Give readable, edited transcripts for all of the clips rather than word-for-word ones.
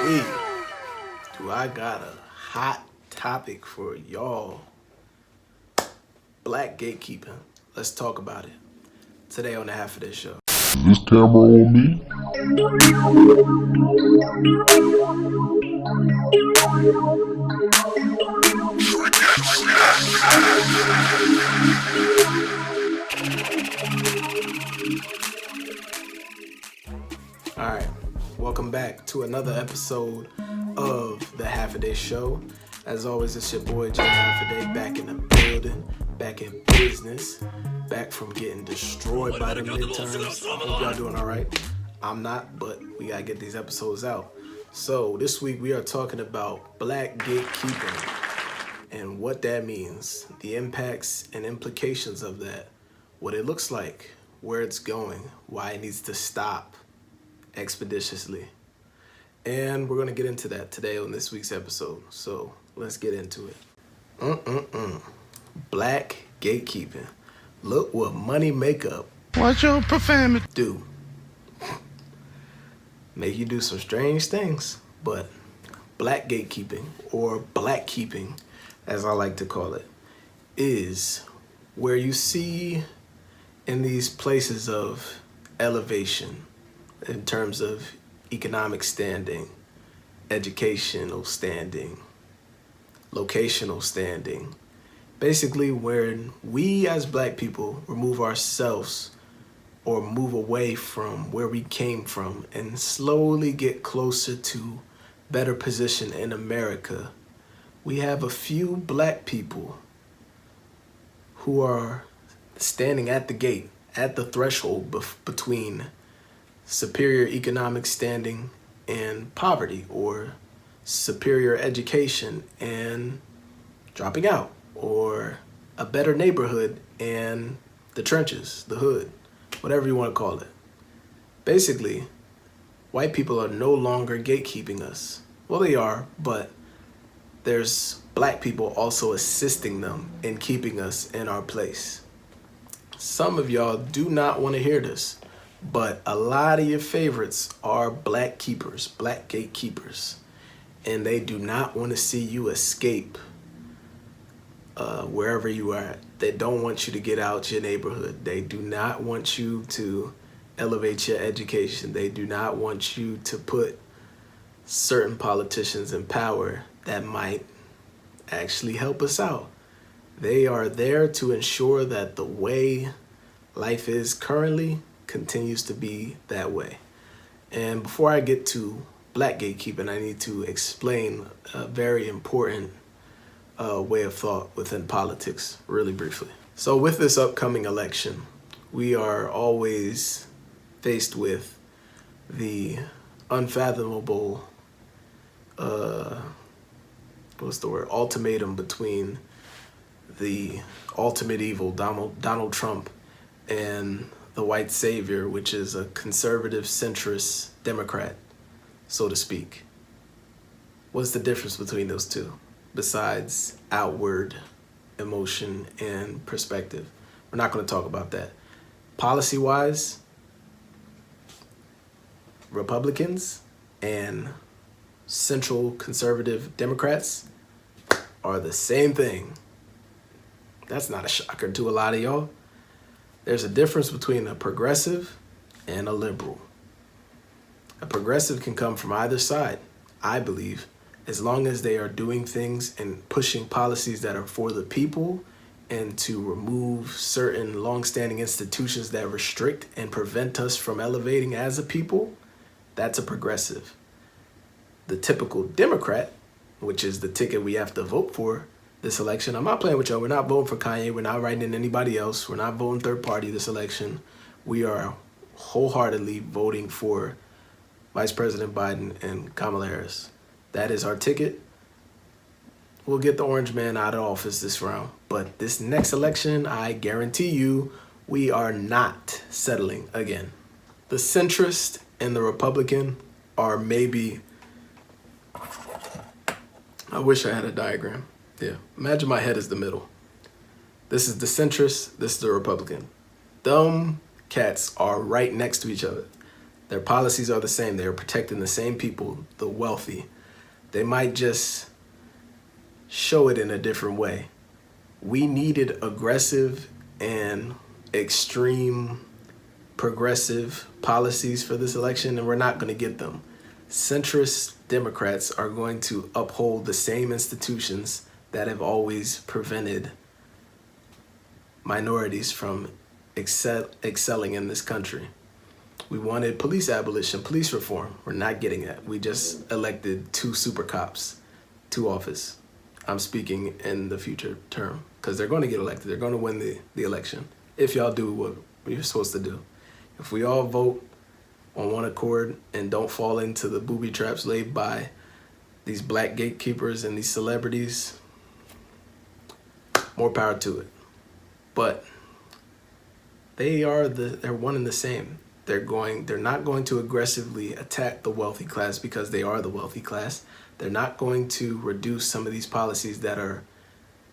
we do I got a hot topic for y'all. Black gatekeeping. Let's talk about it today on the Half of This Show. This camera on me? Alright, welcome back to another episode of the Half of This Show. As always, it's your boy Jay Half a Day, back in the building, back in business, back from getting destroyed by the midterms. Hope y'all doing alright. I'm not, but we gotta get these episodes out. So this week we are talking about black gatekeeping and what that means, the impacts and implications of that, what it looks like, where it's going, why it needs to stop expeditiously. And we're going to get into that today on this week's episode. So let's get into it. Black gatekeeping. Look what money makeup. Watch your profanity. Do. Make you do some strange things. But black gatekeeping, or black keeping, as I like to call it, is where you see in these places of elevation in terms of economic standing, educational standing, locational standing. Basically, when we as black people remove ourselves or move away from where we came from and slowly get closer to better position in America, we have a few black people who are standing at the gate, at the threshold between superior economic standing and poverty, or superior education and dropping out, or a better neighborhood and the trenches, the hood, whatever you want to call it. Basically, white people are no longer gatekeeping us. Well, they are, but there's black people also assisting them in keeping us in our place. Some of y'all do not want to hear this, but a lot of your favorites are black keepers, black gatekeepers, and they do not want to see you escape wherever you are at. They don't want you to get out your neighborhood. They do not want you to elevate your education. They do not want you to put certain politicians in power that might actually help us out. They are there to ensure that the way life is currently continues to be that way. And before I get to black gatekeeping, I need to explain a very important way of thought within politics really briefly. So with this upcoming election, we are always faced with the unfathomable ultimatum between the ultimate evil, Donald Trump, and the white savior, which is a conservative centrist Democrat, so to speak. What's the difference between those two besides outward emotion and perspective? We're not going to talk about that. Policy-wise, Republicans and central conservative Democrats are the same thing. That's not a shocker to a lot of y'all. There's a difference between a progressive and a liberal. A progressive can come from either side, I believe, as long as they are doing things and pushing policies that are for the people and to remove certain long-standing institutions that restrict and prevent us from elevating as a people. That's a progressive. The typical Democrat, which is the ticket we have to vote for this election. I'm not playing with y'all. We're not voting for Kanye. We're not writing in anybody else. We're not voting third party this election. We are wholeheartedly voting for Vice President Biden and Kamala Harris. That is our ticket. We'll get the orange man out of office this round. But this next election, I guarantee you, we are not settling again. The centrist and the Republican are maybe... I wish I had a diagram. Yeah, imagine my head is the middle. This is the centrist, this is the Republican. Them cats are right next to each other. Their policies are the same. They're protecting the same people, the wealthy. They might just show it in a different way. We needed aggressive and extreme progressive policies for this election, and we're not going to get them. Centrist Democrats are going to uphold the same institutions that have always prevented minorities from excelling in this country. We wanted police abolition, police reform. We're not getting that. We just elected 2 super cops to office. I'm speaking in the future term because they're going to get elected. They're going to win the election if y'all do what you're supposed to do. If we all vote on one accord and don't fall into the booby traps laid by these black gatekeepers and these celebrities, more power to it. But they're one and the same. They're not going to aggressively attack the wealthy class because they are the wealthy class. They're not going to reduce some of these policies that are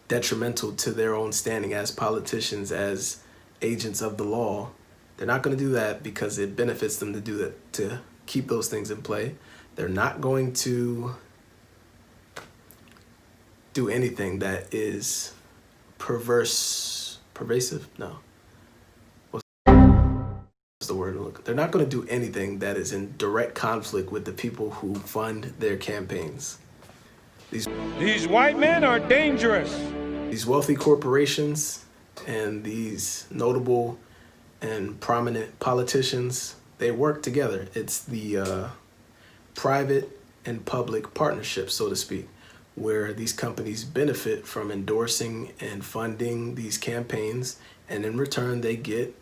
detrimental to their own standing as politicians, as agents of the law. They're not going to do that because it benefits them to do that, to keep those things in play. They're not going to do anything that is pervasive? No. The word look. They're not going to do anything that is in direct conflict with the people who fund their campaigns. These white men are dangerous. These wealthy corporations and these notable and prominent politicians, they work together. It's the private and public partnership, so to speak, where these companies benefit from endorsing and funding these campaigns, and in return they get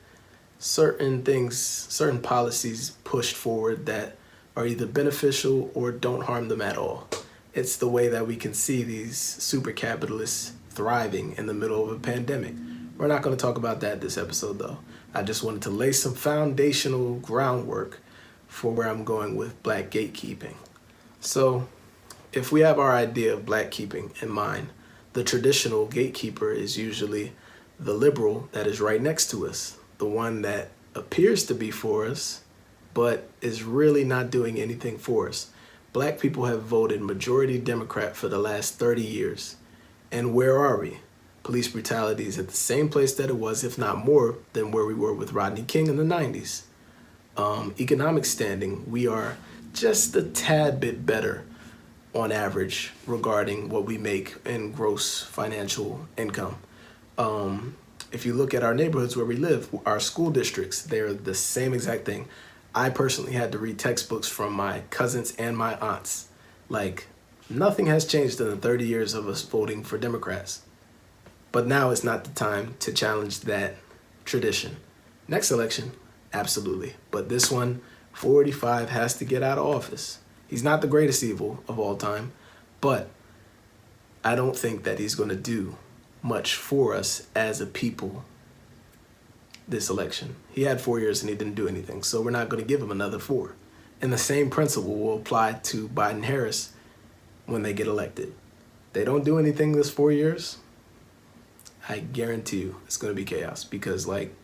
certain things, certain policies pushed forward that are either beneficial or don't harm them at all. It's the way that we can see these super capitalists thriving in the middle of a pandemic. We're not going to talk about that this episode, though. I just wanted to lay some foundational groundwork for where I'm going with black gatekeeping. So, if we have our idea of black keeping in mind, the traditional gatekeeper is usually the liberal that is right next to us, the one that appears to be for us, but is really not doing anything for us. Black people have voted majority Democrat for the last 30 years. And where are we? Police brutality is at the same place that it was, if not more, than where we were with Rodney King in the 90s. Economic standing, we are just a tad bit better on average regarding what we make in gross financial income. If you look at our neighborhoods where we live, our school districts, they're the same exact thing. I personally had to read textbooks from my cousins and my aunts. Like, nothing has changed in the 30 years of us voting for Democrats. But now is not the time to challenge that tradition. Next election, absolutely. But this one, 45 has to get out of office. He's not the greatest evil of all time, but I don't think that he's going to do much for us as a people this election. He had 4 years and he didn't do anything, so we're not going to give him another 4. And the same principle will apply to Biden-Harris when they get elected. They don't do anything this 4 years, I guarantee you it's going to be chaos, because like,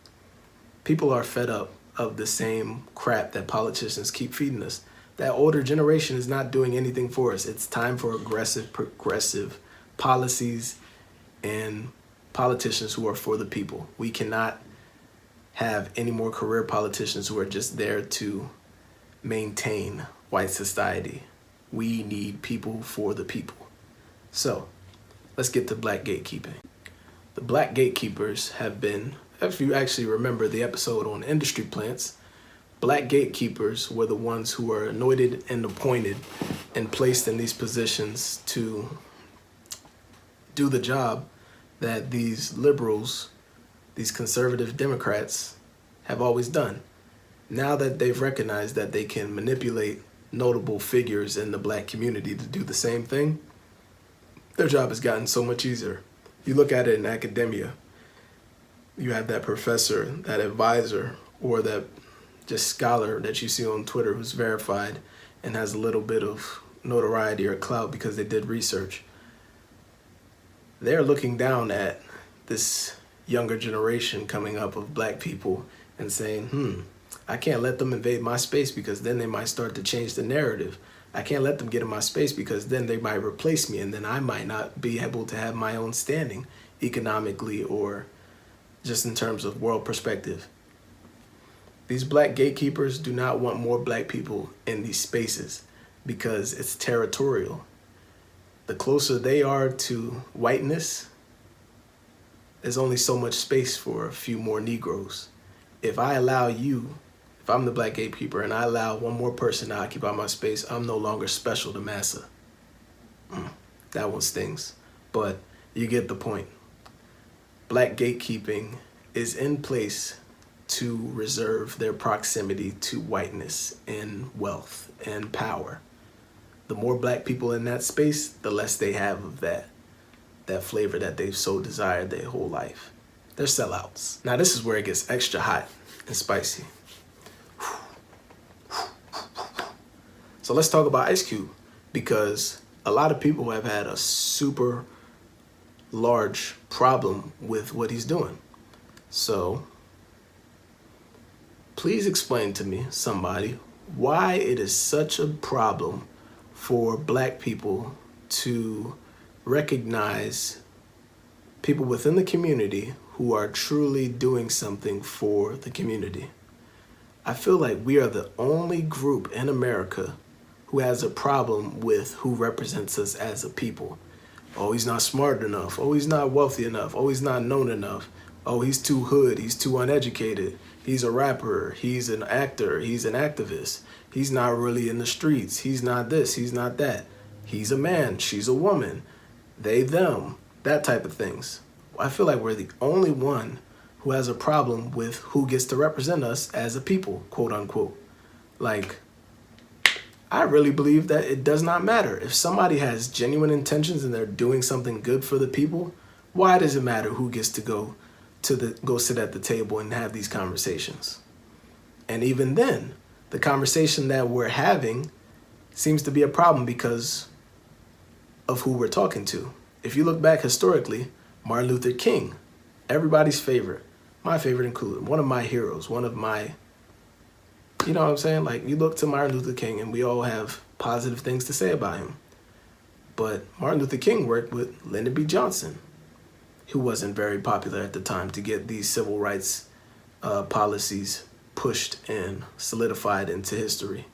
people are fed up of the same crap that politicians keep feeding us. That older generation is not doing anything for us. It's time for aggressive, progressive policies and politicians who are for the people. We cannot have any more career politicians who are just there to maintain white society. We need people for the people. So let's get to black gatekeeping. The black gatekeepers have been, if you actually remember the episode on industry plants, black gatekeepers were the ones who were anointed and appointed and placed in these positions to do the job that these liberals, these conservative Democrats have always done. Now that they've recognized that they can manipulate notable figures in the black community to do the same thing, their job has gotten so much easier. If you look at it in academia, you have that professor, that advisor, or that just scholar that you see on Twitter who's verified and has a little bit of notoriety or clout because they did research. They're looking down at this younger generation coming up of black people and saying, I can't let them invade my space because then they might start to change the narrative. I can't let them get in my space because then they might replace me and then I might not be able to have my own standing economically or just in terms of world perspective. These black gatekeepers do not want more black people in these spaces because it's territorial. The closer they are to whiteness, there's only so much space for a few more Negroes. If I'm the black gatekeeper and I allow one more person to occupy my space, I'm no longer special to massa. That one stings, but you get the point. Black gatekeeping is in place to reserve their proximity to whiteness and wealth and power. The more black people in that space, the less they have of that flavor that they've so desired their whole life. They're sellouts. Now this is where it gets extra hot and spicy. So let's talk about Ice Cube, because a lot of people have had a super large problem with what he's doing. So please explain to me, somebody, why it is such a problem for black people to recognize people within the community who are truly doing something for the community. I feel like we are the only group in America who has a problem with who represents us as a people. Oh, he's not smart enough. Oh, he's not wealthy enough. Oh, he's not known enough. Oh, he's too hood. He's too uneducated. He's a rapper. He's an actor. He's an activist. He's not really in the streets. He's not this. He's not that. He's a man. She's a woman. They, them, that type of things. I feel like we're the only one who has a problem with who gets to represent us as a people, quote unquote. Like, I really believe that it does not matter. If somebody has genuine intentions and they're doing something good for the people, why does it matter who gets to go sit at the table and have these conversations? And even then, the conversation that we're having seems to be a problem because of who we're talking to. If you look back historically, Martin Luther King, everybody's favorite, my favorite included, one of my heroes, one of my, you know what I'm saying? Like, you look to Martin Luther King and we all have positive things to say about him. But Martin Luther King worked with Lyndon B. Johnson, who wasn't very popular at the time, to get these civil rights policies pushed and solidified into history.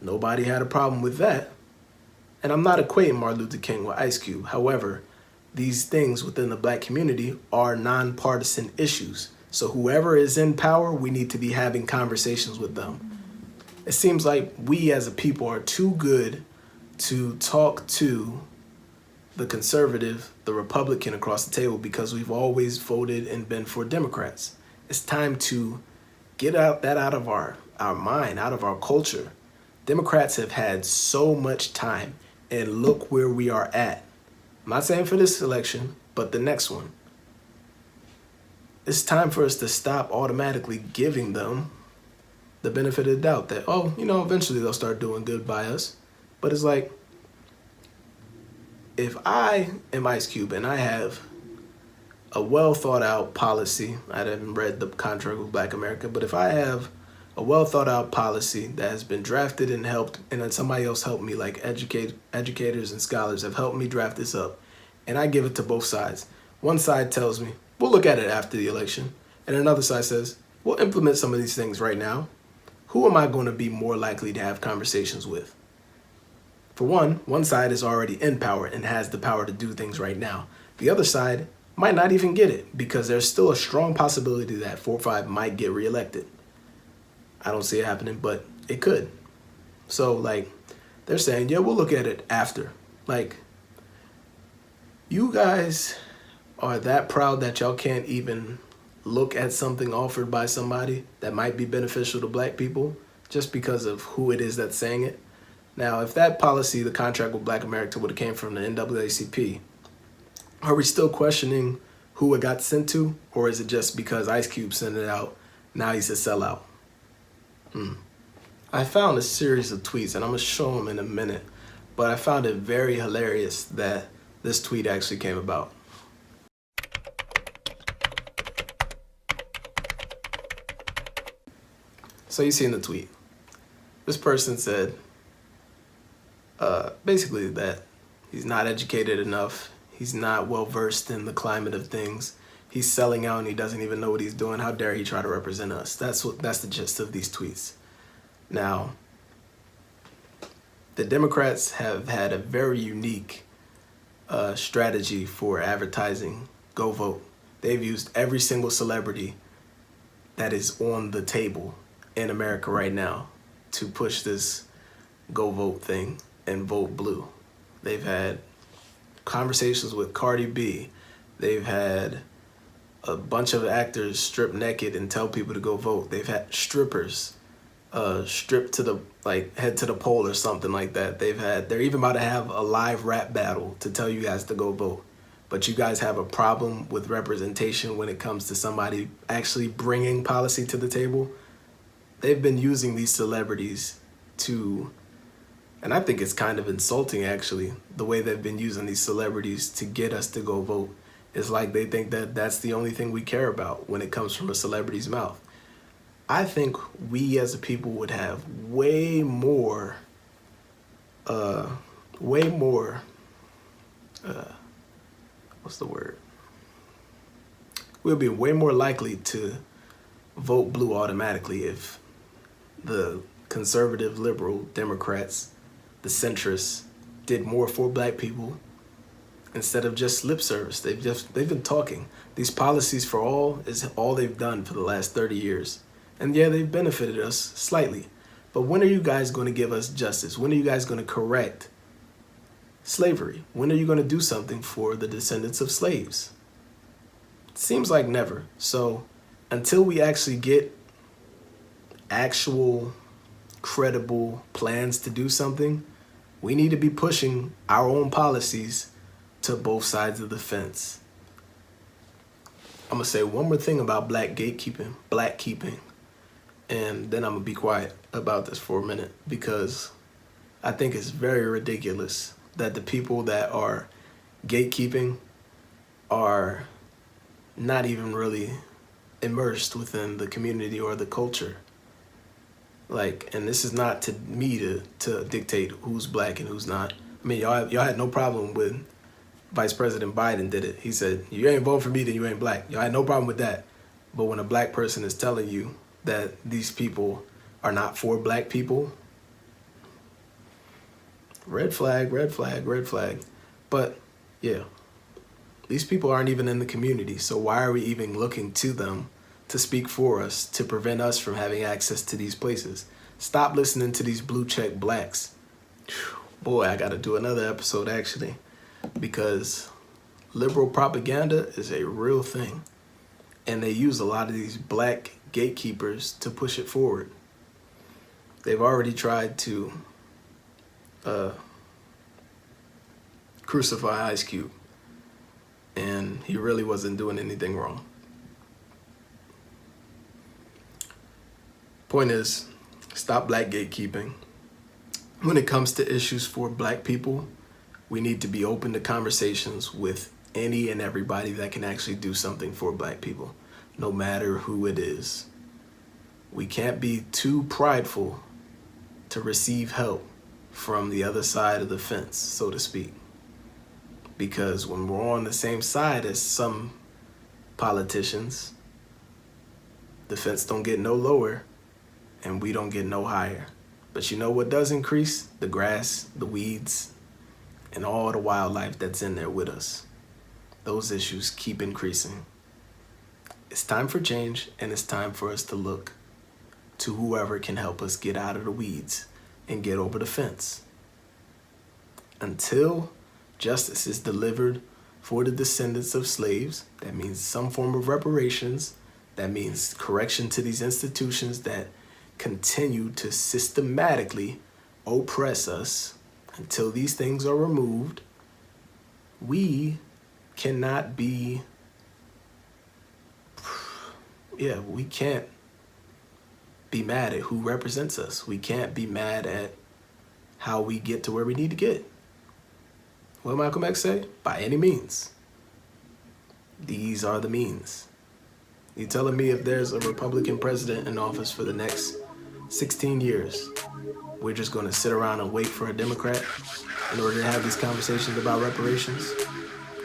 Nobody had a problem with that. And I'm not equating Martin Luther King with Ice Cube. However, these things within the black community are nonpartisan issues. So whoever is in power, we need to be having conversations with them. It seems like we as a people are too good to talk to the conservative, the Republican across the table because we've always voted and been for Democrats. It's time to get that out of our mind, out of our culture. Democrats have had so much time, and look where we are at. I'm not saying for this election, but the next one. It's time for us to stop automatically giving them the benefit of the doubt that, oh, eventually they'll start doing good by us. But it's like, if I am Ice Cube and I have a well thought out policy, I haven't read the contract with Black America, but if I have a well thought out policy that has been drafted and helped, and then somebody else helped me, like educators and scholars have helped me draft this up, and I give it to both sides. One side tells me, we'll look at it after the election. And another side says, we'll implement some of these things right now. Who am I going to be more likely to have conversations with? For one side is already in power and has the power to do things right now. The other side might not even get it because there's still a strong possibility that 4 or 5 might get reelected. I don't see it happening, but it could. So, like, they're saying, yeah, we'll look at it after. Like, you guys are that proud that y'all can't even look at something offered by somebody that might be beneficial to black people just because of who it is that's saying it. Now, if that policy, the contract with Black America, would have came from the NAACP, are we still questioning who it got sent to? Or is it just because Ice Cube sent it out, now he's a sellout? I found a series of tweets, and I'm going to show them in a minute, but I found it very hilarious that this tweet actually came about. So you seen the tweet. This person said basically that he's not educated enough. He's not well versed in the climate of things. He's selling out and he doesn't even know what he's doing. How dare he try to represent us? That's the gist of these tweets. Now, the Democrats have had a very unique strategy for advertising Go Vote. They've used every single celebrity that is on the table in America right now to push this Go Vote thing and vote blue. They've had conversations with Cardi B. They've had a bunch of actors strip naked and tell people to go vote. They've had strippers strip to the head to the pole or something like that. They're even about to have a live rap battle to tell you guys to go vote. But you guys have a problem with representation when it comes to somebody actually bringing policy to the table. They've been using these celebrities to, and I think it's kind of insulting actually, the way they've been using these celebrities to get us to go vote. It's like they think that that's the only thing we care about when it comes from a celebrity's mouth. I think we as a people would have way more, what's the word? We'll be way more likely to vote blue automatically if the conservative, liberal Democrats, the centrists, did more for black people instead of just lip service. They've been talking. These policies for all is all they've done for the last 30 years. And yeah, they've benefited us slightly. But when are you guys going to give us justice? When are you guys going to correct slavery? When are you going to do something for the descendants of slaves? It seems like never. So until we actually get actual credible plans to do something, we need to be pushing our own policies to both sides of the fence. I'm going to say one more thing about black keeping, and then I'm going to be quiet about this for a minute, because I think it's very ridiculous that the people that are gatekeeping are not even really immersed within the community or the culture. And this is not to me to dictate who's black and who's not. I mean, y'all had no problem when Vice President Biden did it. He said, you ain't voting for me, then you ain't black. Y'all had no problem with that. But when a black person is telling you that these people are not for black people, red flag, red flag, red flag. But yeah, these people aren't even in the community. So why are we even looking to them to speak for us, to prevent us from having access to these places? Stop listening to these blue check blacks. Boy, I got to do another episode actually, because liberal propaganda is a real thing. And they use a lot of these black gatekeepers to push it forward. They've already tried to crucify Ice Cube, and he really wasn't doing anything wrong. Point is, stop black gatekeeping. When it comes to issues for black people, we need to be open to conversations with any and everybody that can actually do something for black people, no matter who it is. We can't be too prideful to receive help from the other side of the fence, so to speak. Because when we're on the same side as some politicians, the fence don't get no lower and we don't get no higher. But you know what does increase? The grass, the weeds, and all the wildlife that's in there with us. Those issues keep increasing. It's time for change, and it's time for us to look to whoever can help us get out of the weeds and get over the fence. Until justice is delivered for the descendants of slaves, that means some form of reparations, that means correction to these institutions that continue to systematically oppress us. Until these things are removed, we cannot be, we can't be mad at who represents us. We can't be mad at how we get to where we need to get. What did Malcolm X say? By any means. These are the means. You telling me if there's a Republican president in office for the next 16 years. We're just going to sit around and wait for a Democrat in order to have these conversations about reparations?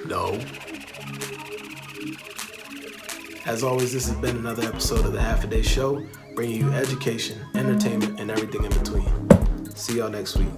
No. As always, this has been another episode of the Half a Day Show, bringing you education, entertainment, and everything in between. See y'all next week.